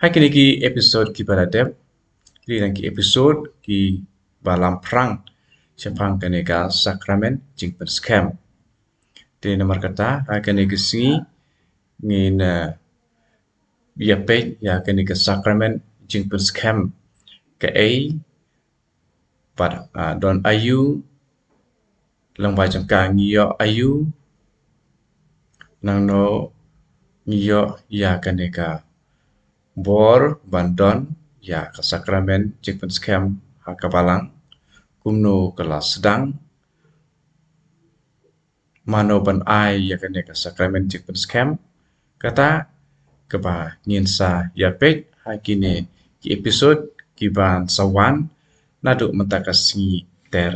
Hai kini ki episode ki baladep, kini nang ki episode ki balam perang, siapang kini ka sakramen Jingpynskhem. Di nomor kata, hai kini ki singi ngin biya page ya kini ka sakramen Jingpynskhem ke pada don ayu lang bajang ka ngiyo ayu nang no ngiyo ya kini ka bor bandon ya ke sakramen Jingpynskhem ha kabalang kumno kelas sedang mano ban ai ya kene ke sakramen Jingpynskhem kata keba nginsa ya pek ha kini ki episode ki ban sawan nadu mentakasi ter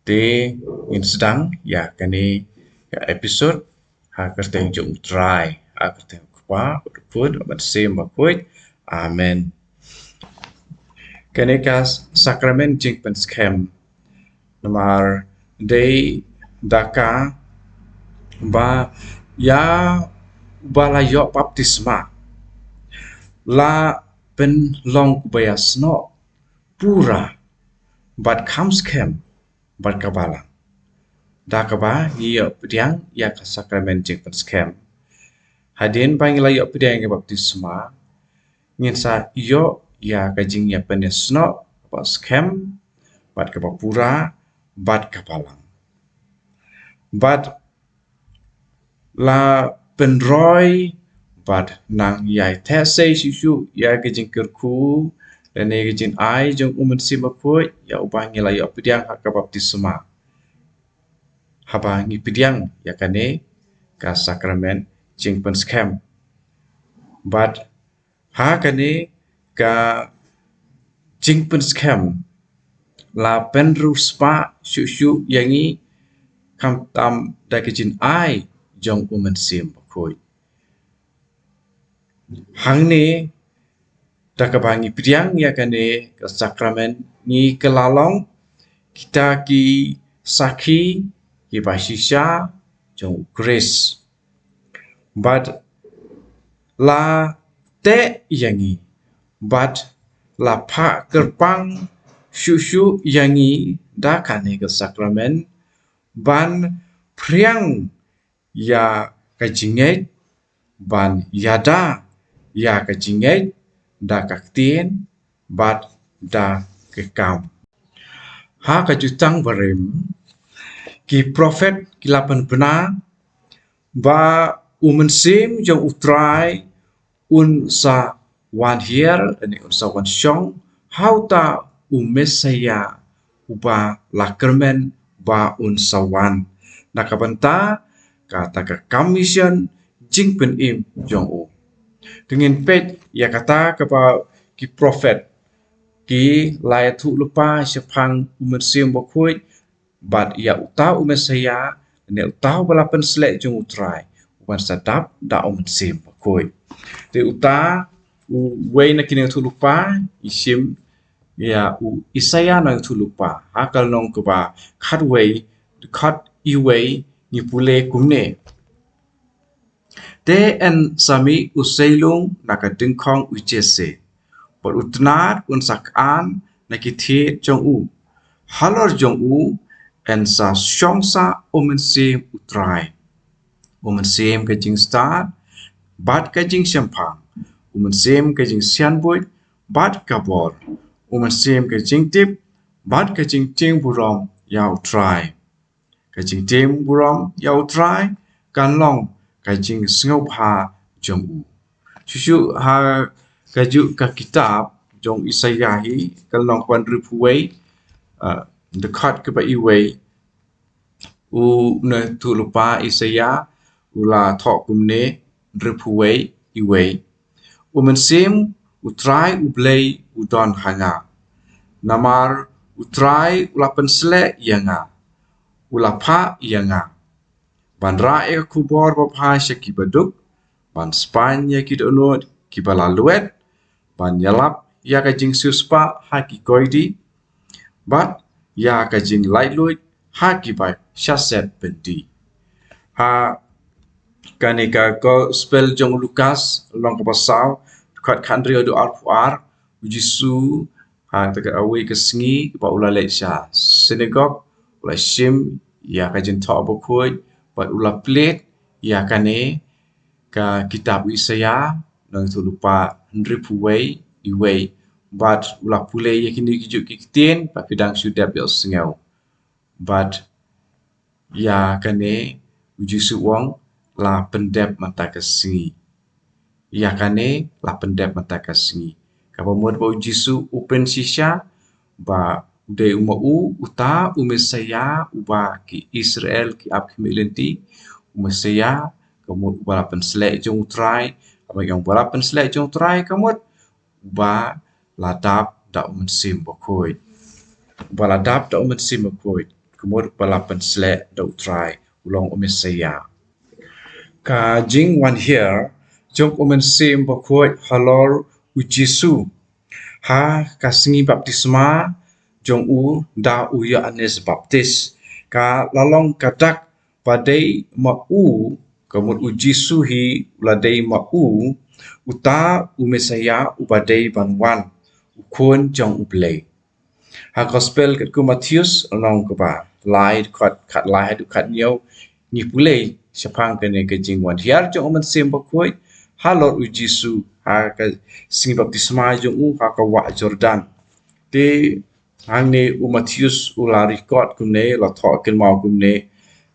de in sedang ya kene ya episode ha kerteng jung try ha kerteng kwa put ban sem bakut amen kene ka sakramen Jingpynskhem nomor day daka ba ya balayo baptisma la pen long bayasno pura bat kamskem bat kabala dakaba iyo pediang ya ka sakramen Jingpynskhem hadin pangilayo pediang ya baptisma nginsa iyo ya kajing ya penesno bat skem bat kabapura bat kapalang bat la penroy bat nang yai tese shishu ya kajing kerku dan ya kajing ai jong sim bakoi ya ubangi la ya pediang hak baptisma habangi pediang ya kane ka sakramen Jingpynskhem bat ha kane ka Jingpynskhem la penru spa shushu yangi kam tam da kajin ai jong sim bakoi hang ni da kabangi pediang ya kane ka sakramen ni kelalong kita ki saki ki basisha jong grace but la te yangi but la pa kerpang shushu yangi da kane ka sakramen ban priang ya kajinget ban yada ya kajinget da kaktien bat da kekam ha kajutang barim ki prophet kilapan bena ba sim jong utrai un sa wan hier ani un sa wan shong how ta mesaya uba lakermen ba un sawan nakabanta kata ka commission Jingpynim jong kengin pet ya kata kapa ki prophet ki lai thu lupa siapang sim bakoi bat ya utau mesaya ne utau balapan selek jong utrai wan sadap da sim bakoi te uta wei na kini thu lupa isim ya isaya na thu lupa hakal nong keba khatwei khat iwei ni pule kumne te en sami usailung nakadingkong ujese por utnat un sakan nakithe jong halor jong en sa shongsa sim utrai sim ka jing start bat ka jing champang sim ka jing sianboy bat ka bor sim ka jing tip bat ka jing ting burom yau try ka jing ting burom yau try kan long ka jing sngob ha jong shushu ha ka ju ka kitab jong isayahi kan long kwan ripuwei the cut ka ba iwei na tu lupa isaya ula thok kumne ripuwei iwei sim utrai Blei udon hanga namar utrai ulapan sele yanga ulapa yanga bandra e kubor bapha shakibaduk ban Spanya kidonot kibalaluet ban yalap ya ka jing suspa haki koidi bat ya ka jing laitluit haki bai shaset bendi ha Kanika Gospel jong Lukas long ke pasal kat country do ar Jisu tekat awe ke sengi ba ula leksha synagogue ula shim ya ka jin ta bokoi ba ula plate ya kane ka kitab Isaya nang tu lupa hendri puwei iwei but ula pule ya kini kijuk kitin pa pidang sudap ya sengau but ya kane Jisu wong la pendep mata kesengi ya kane la pendep mata kesengi kapa mod ba Jisu open sisha ba ude umau uta umesaya uba ki Israel ki ap milenti umesaya kamot balapan selek jong try apa yang balapan selek jong try kamot ba ladap da umensim bokoi ba ladap da umensim bokoi kamot balapan selek da try ulong umesaya ka jing wan here jong umensim bokoi halor ujisu ha kasengi baptisma jong u da u ya anes baptis ka lalong kadak padai ma u kamut uji suhi uladai ma u uta umesaya ubadai banwan ukon jong ublei ha gospel kat ku Matius long ke ba lai kat lai du kat nyau ni pulei sepang kene ke jing wan hiar jong umen sem bakoi halor uji su ha ka sing baptisma jong u ha ka wa Jordan te hang ne Matius ula record kumne la tho ken mau kumne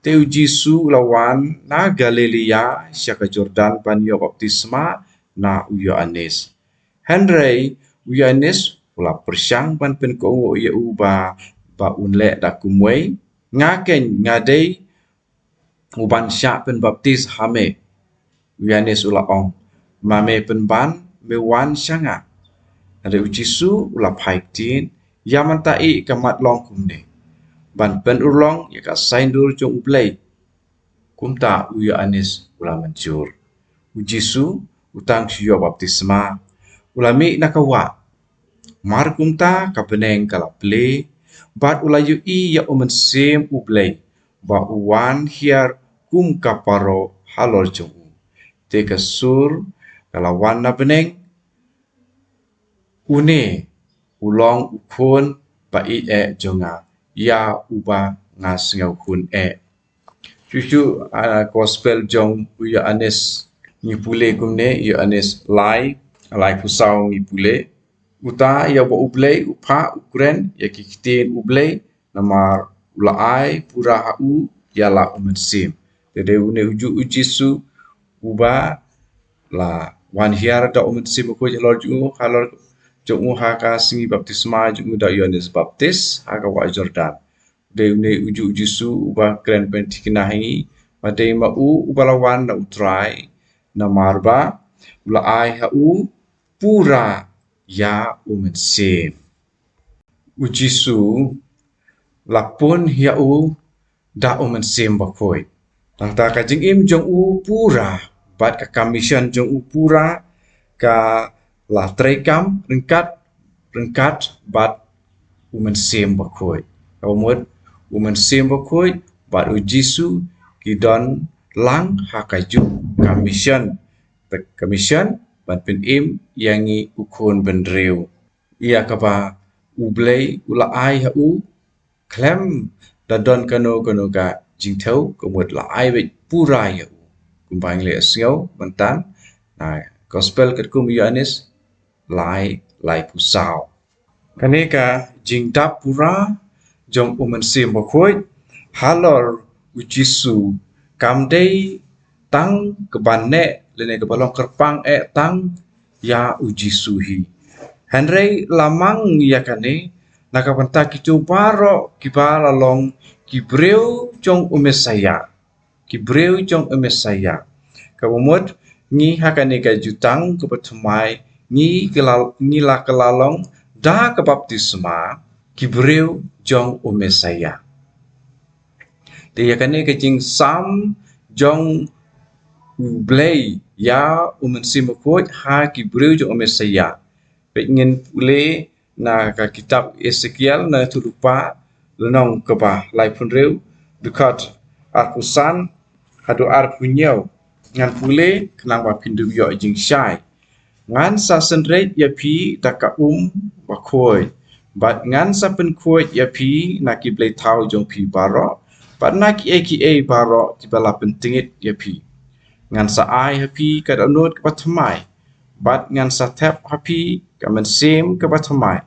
te Jisu lawan na Galilea syaka Jordan ban yo baptisma na Yohanes Henry Yohanes ula persyang ban pen ko ye uba ba unle da kumwei ngaken ngadei uban syak pen baptis hame Yohanes ula ong mame pen ban mewan syanga ada Jisu ula paitin yamantai kamat long kumne ban pen urlong ya ka saindur jong Blei kumta uya anis ula mencur Jisu utang siyo baptisma ulami nakawa mar kumta ka peneng kala Blei bat ula yu i ya umensem Blei ba uwan hiar kum kaparo halor jong te kasur kala wan na peneng une ulong ukun ba i jonga ya uba ngas ngau kun cucu gospel jong uya anes ni pule kumne ya anes lai pusau ni pule uta ya ba ublei upa ukren ya kikitin ublei namar ulaai pura hau ya la umensim dede une uju ujisu uba la wan hiar da umensim ko jalor ju halor jong haka singi baptisma jong da Yohanes baptis haka wa Jordan de une uju Jisu uba kren pentikinahi pada ma u ubalawan na utrai na marba ula ai hau pura ya umensim Jisu lapun ya u da umensim bakoi tangta ka jing im jong u pura bat ka commission jong u pura ka la trekam ringkat bat umensim bakoi kaumud umensim bakoi bat Jisu kidon lang hakaju commission bat pen im yangi ukun bendreu ia kapa ublei ula ai hau klem dadon kano ka jingthau kumud la ai bet pura ya kumbang le sngau mentan na gospel kat kum Yohanes lai pusau kaneka jingdap pura jong umensim bakoi halor Jisu kamdei tang kebane lene kebalong kerpang tang ya Jisu hi Henry lamang ya kane nakapanta kitu baro kibala long kibreu jong umesaya kabumut ni hakane ka jutang kepatumai ni la kelalong da ke baptisma kibreu jong umesaya te yakane ke jing sam jong Blei ya umensim ko ha kibreu jong umesaya pengen pule na ka kitab Ezekiel na turupa lenong keba lai punreu dekat arkusan hadu ar punyau ngan pule kenang ba pindu yo jing syai ngan sa senret ya pi daka ba khoi bat ngan sa pen khoi ya pi na ki blei thau jong pi baro bat na ki e baro ki bala pentingit ya pi ngan sa ai happy ka download ka pathamai bat ngan sa tap happy ka men sim ka pathamai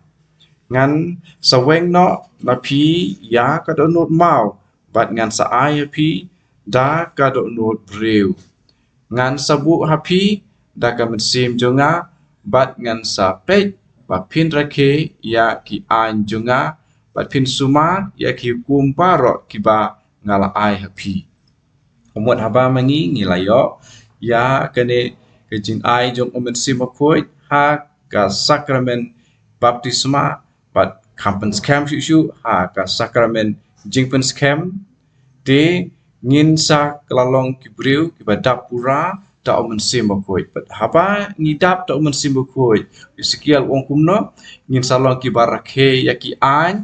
ngan sa weng no na pi ya ka download mau bat ngan sa ai happy da ka download breu ngan sa bu happy da ka men sim jonga bat ngan sa pe ba pin rake ya ki an jonga bat pin suma ya ki kum paro ki ba ngala ai happy umut haba mangi ngilayo ya kene kejing ai jong umen simakoi ha ka sakramen baptisma bat Jingpynskhem shu ha ka sakramen Jingpynskhem te ngin sa kelalong kibriu kibadap pura ta umen simakoi bat haba ngidap ta umen simakoi sekial wong kumno ngin salong kibarakhe ya ki an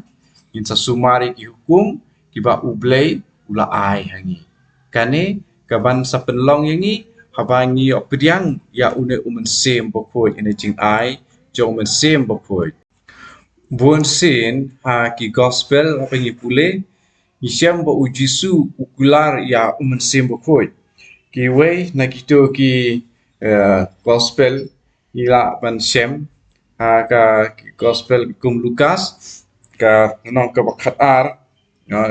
ngin sa sumari ki hukum kiba ublei ula ai hangi kane kaban sa penlong yangi habangi opdiang ya une umen sem bokoi ene jing ai jong umen sem bokoi buon sin ha ki gospel apa ngi pule ni syam bo ujisu ukular ya umen sem bokoi ki we na kito ki gospel ila ban syam ha ka gospel kum Lukas ka nong ka bakat ar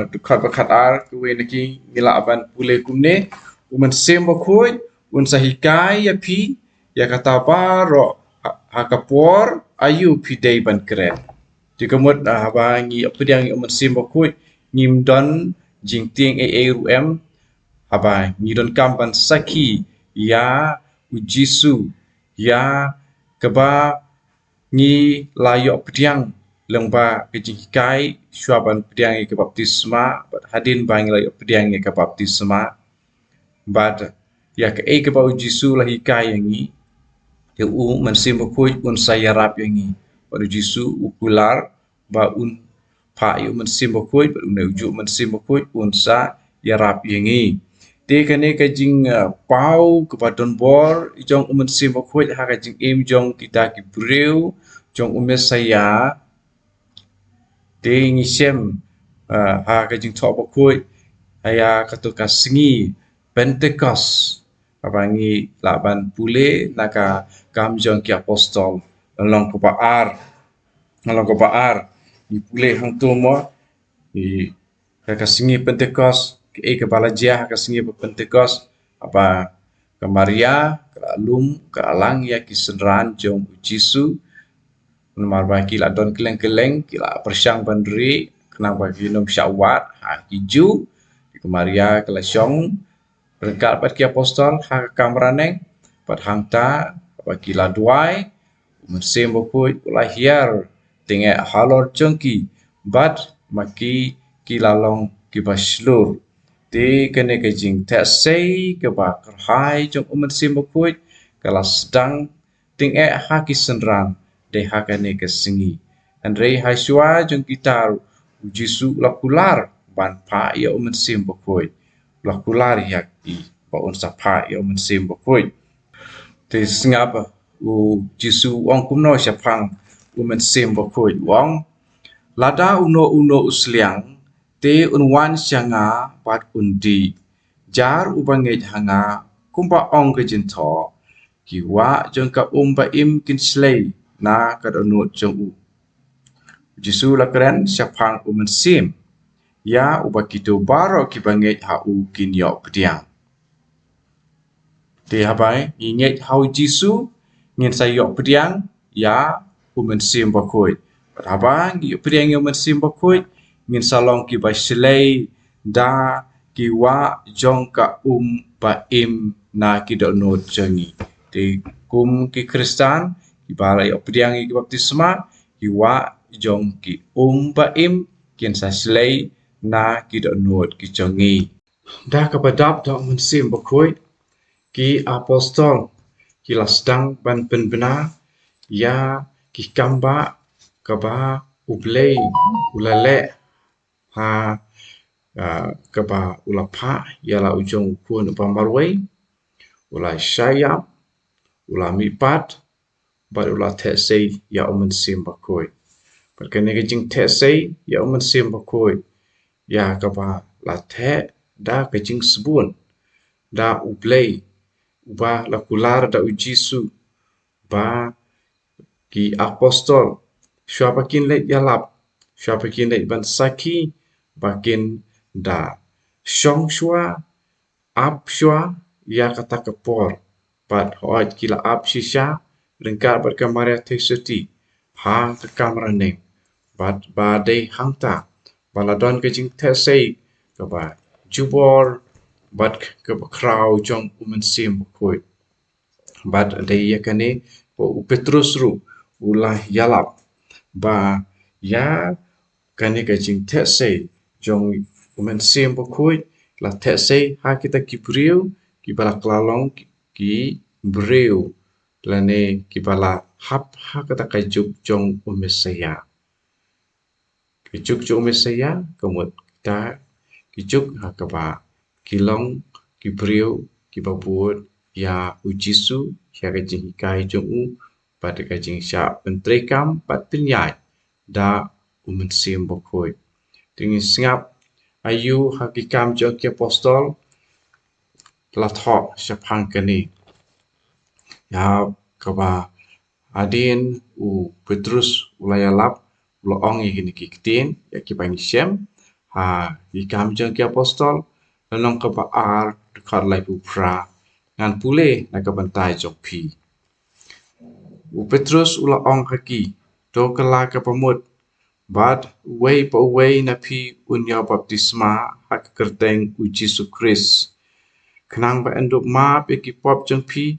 dukat bakat ar kuwe naki ngila aban pule kumne uman sembo khoi un sahikai ya pi ya kata baro hakapor ayu pi dei ban kren dikamut habangi apdiang uman sembo khoi ngimdon jingting rum haba ngidon kamban saki ya ujisu ya keba ngi layo pediang lengba kejikai syuaban pediang ke baptisma bat hadin bang layo pediang ke baptisma bat ya ke ba ujisu lahi kai yangi te u mensim khoi un sayarap yangi bat ujisu ukular ba un pa yu mensim khoi bat un uju mensim khoi un sa yarap yangi te kane ka jing pau ke badon bor jong mensim khoi ha ka jing im jong kita ki breu jong saya te ngisem ha ka jing thop khoi aya katu kasingi Pentecost abangi laban pule naka kam jong ki apostol long ko baar ni pule hang tu mo i kasingi Pentecost ke balaja kasingi Pentecost apa ke Maria ke alum ke alang ya ki senran jong Jisu nomor bagi la don keleng-keleng kila persyang bandri kenang bagi nom syawat ha hiju ke Maria ke lasyong berkat pat ki apostol ha kamraneng pat hangta bagi la duai mersem bokoi lahiar tinge halor jongki bat maki kilalong ki baslur te kene ke jing ta sei ke ba kerhai jong mersem bokoi kala sedang tinge ha ki senran de hakane ke singi andre haiswa jong kitar Jisu lakular ban pa ya umen sim bokoi lakular yak i ba un sapa ya umen sim bokoi te singapa u Jisu wong kumno syapang umen sim bokoi wong lada uno usliang te unwan syanga pat undi jar ubange hanga kumpa ong ke jinto kiwa jong ka umba im kin slay na kadonut jong u Jisu lakren syapang umen sim ya ubakito baro kibanget ha u kinyo pediang te habai inget hau Jisu ngin sayo pediang ya umen sim bakoi habang yu pediang umen sim bakoi ngin salong ki basilei da kiwa jong ka ba im na kidonut jongi te kum ki Kristan ibara yo pediang ki baptisma iwa jong ki ba im kin saslei na ki donut ki jongi da kapadap da mensim bakoi ki apostol ki lasdang ban penbena ya ki kamba kaba ublei ulale ha kaba ulapa ya la ujong kun pamarwei ulai syayap, ulah mipat, bat ulah tesei ya umen sim bakoi. Perkene kejing tesei ya umen sim bakoi. Ya kaba la te da kejing sebun, da ublei, uba la kular da ujisu, ba ki apostol, siapa kin let yalap, siapa kin let ban saki, bakin da syong shua, ap shua, ya kata kepor, bat hoat kila ap shisha, lengkap berkamaria teseti, ha ke kamraneng, bat badai hangta, baladon kejing tesei, kaba jubor, bat ke krau jong umen sim bukoi. Bat ada ia kane po Petrus ru ulah yalap ba ya kane kajing tesei jong umen sim bukoi la tesei ha kita kibriu ki bala klalong ki breu lane ki bala hap ha kata kajuk jong umesaya kijuk jong umesaya kemut kita kijuk ha kaba kilong kibriu ki babut ya ujisu ya kajing kai jong u pada kajing sya pentrekam pat Pynïaid da umen sim bokoi tingin singap ayu hakikam jong ki apostol la tho syapang kani ya kaba adin u Petrus ulayalap loong ini kikitin ya ki Pynïaid ha hikam jong ki apostol lanong kaba ar dekat lai pra ngan pule na kabantai jok pi. U Petrus ula ong kaki do kala ka pamut bad way pa way na pi unya baptisma hak kerteng u Jesu Kris. Kenang ba enduk ma pe ki pop jong pi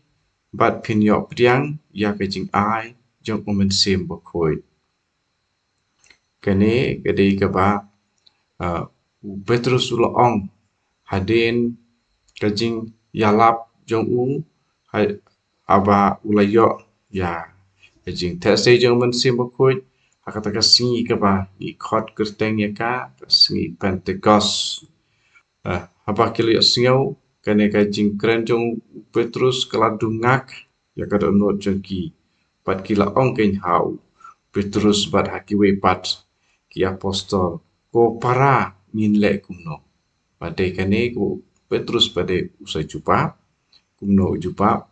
bad pin yok priang ya ke jing ai jong umen sim bakoi. Kene gede ka ba u Petrus ula ong hadin kajing yalap jong u aba ulayo ya kajing tesei jong umen sim bakoi hakata ka singi ka ba i khot kerteng ya ka singi Pentecost haba kilo ya singau kane kajing keren jong Petrus keladungak ya kada not jong ki pat kila ong ken hau Petrus bat hakiwe pat ki apostol ko para minle kumno badai kane ko Petrus pada usai jumpa kumno jumpa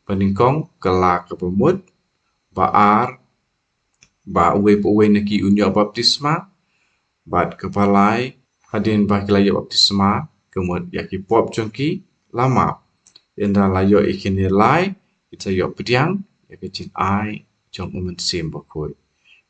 peningkong kelak kepemut baar ba uwe po uwe neki unyo baptisma bat kepalai hadin ba kilayo baptisma kemut yaki pop jongki lama enda layo ikini lai kita yo pediang yaki chin ai jong umen sim bakoi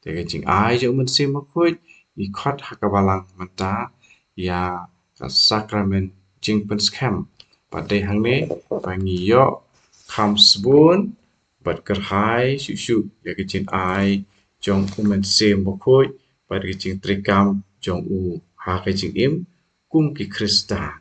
yaki chin ai jong umen sim bakoi ikot hakabalang mata ya sakramen Jingpynskhem pada hangne pangi yo kham sebun bat kerhai syuk ya kecin ai jong umen sim bakoi pada kecin trikam jong u ha kecin im kum ki Krista